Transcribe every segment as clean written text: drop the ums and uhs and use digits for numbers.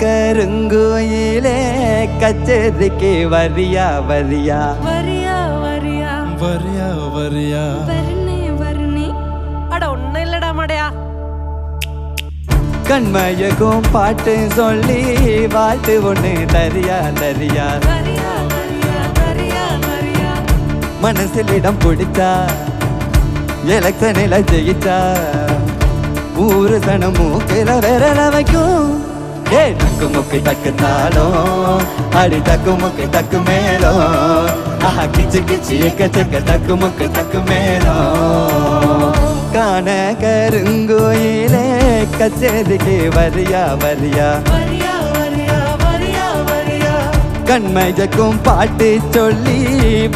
கருங்குயிலே கச்சேரிக்கு வரியா வரியா வரியா வரியா வரியா வரியா வர்ணே வர்ணே அட ஒன்னும் இல்லடா மடையா. கண்மயக்கும் பாட்டு சொல்லி வாழ்த்து ஒண்ணு தரியா தரியா வரியா வரியா வரியா வரியா மனசில் இடம் பிடிச்சா எலக்ஷனில் ஜெயிச்சா ஊரு சனம் மூக்கில விரல வைக்கும். ஏ டக்கு முக்கு டக்கு தாளம் அடி டக்கு முக்கு டக்கு மேலும் ஆஹா கிச்சு கிச்சு எக்கச்சக்க டக்கு முக்கு டக்கு மேலும். காண கருங்குயிலே கச்சேரிக்கு வரியா வரியா வரியா வரியா வரியா வரியா கண்மையக்கும் பாட்டு சொல்லி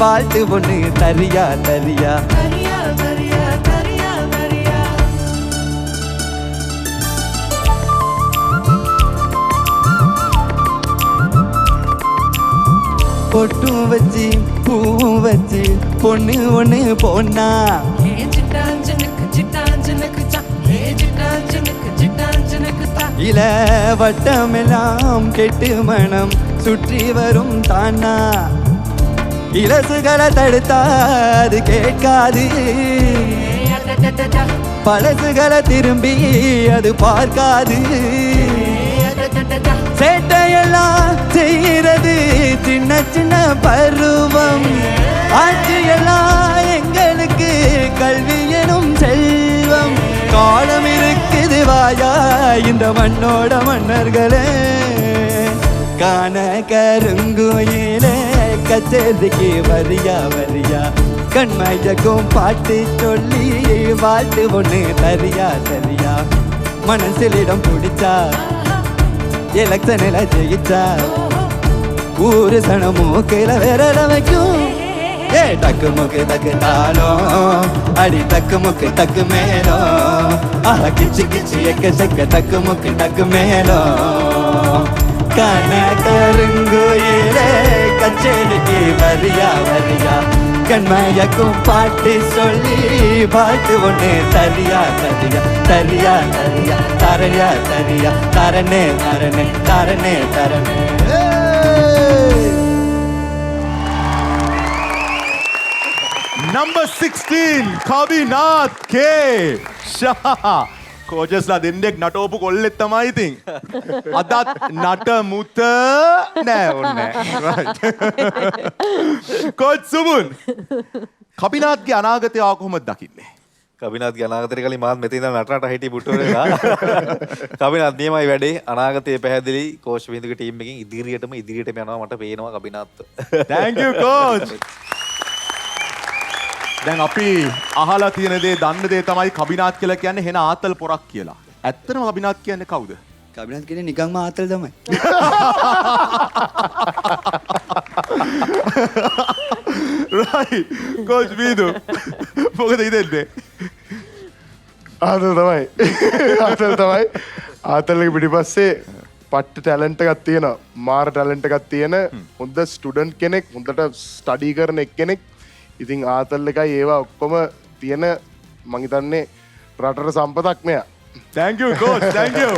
வாழ்த்து ஒண்ணு தரியா தரியா. வரியா வரியா வரியா வரியா பொட்டும் வச்சு பூவும் வச்சு பொண்ணு ஒண்ணு பொண்ணா ஏ ஜிட்டாஞ்சனுக்கு ஜிட்டாஞ்சனுக்கு சா ஏ ஜிட்டாஞ்சனுக்கு ஜிட்டாஞ்சனுக்கு தா இல வட்டமெல்லாம் கெட்டு மனம் சுற்றி வரும் தானா இலசுகளை தடுத்தா அது கேட்காது பழசுகளை திரும்பி அது பார்க்காது சேட்டையெல்லாம் செய்கிறது சின்ன சின்ன பருவம் ஆட்சியெல்லாம் எங்களுக்கு கல்வி எனும் செல்வம் காலம் இருக்குது வாயா இந்த மண்ணோட மன்னர்களே காண கருங்குயிலே கச்சேரிக்கு வரியா வரியா கண்மயக்கும் பாட்டு சொல்லி வாழ்த்து ஒண்ணு தரியா தரியா மனசில் இடம் பிடிச்சா எலக்ஷனில் ஜெயிச்சா ஊரு சனம் மூக்கில விரல வைக்கும். ஏ டக்கு முக்கு டக்கு தாளம் அடி டக்கு முக்கு டக்கு மேலும் ஆஹா கிச்சு கிச்சு எக்கச்சக்க டக்கு முக்கு டக்கு மேலும். காண கருங்குயிலே கச்சேரிக்கு வரியா வரியா கண்மயக்கும் பாட்டு சொல்லி பாட்டு ஒண்ணு தரியா தரியா தரியா தரியா தரையா தரியா தரணே தரணே தரணே தரணே. Number 16 කවිනාත් කේ ෂා කෝජස්ලා දෙන්නෙක් නටෝපු කොල්ලෙක් තමයි ඉතින් අදත් නට මුත නෑ ඕනේ right කෝච් සුමුන් කවිනාත්ගේ අනාගතය ආව කොහොමද දකින්නේ කවිනාත්ගේ අනාගතය කලින් මාත් මෙතන ඉඳන් නටනට හිටි පුටුවේලා කවිනාත් නියමයි වැඩේ අනාගතය පැහැදිලි කෝච් වින්දුගේ ටීම් එකෙන් ඉදිරියටම යනවා මට පේනවා කවිනාත්. Thank you coach දැන් අපි අහලා තියෙන දේ දන්න දේ තමයි කබිනාත් කියලා කියන්නේ හෙන ආතල් පොරක් කියලා. ඇත්තටම කබිනාත් කියන්නේ කවුද? කබිනාත් කියන්නේ නිකම්ම ආතල් තමයි. right coach වීදු මොකද හිතෙන්නේ? ආතල් තමයි ආතල්ගේ පිටිපස්සේ පට්ට ටැලන්ට් එකක් තියෙනවා. මාර ටැලන්ට් එකක් තියෙන හොඳ ස්ටුඩන්ට් කෙනෙක්, හොඳට ස්ටඩි කරන එක්කෙනෙක්. ඉතින් ආතල් එකයි ඒවා ඔක්කොම තියෙන මං හිතන්නේ රටට සම්පතක් මෙයා. Thank you coach thank you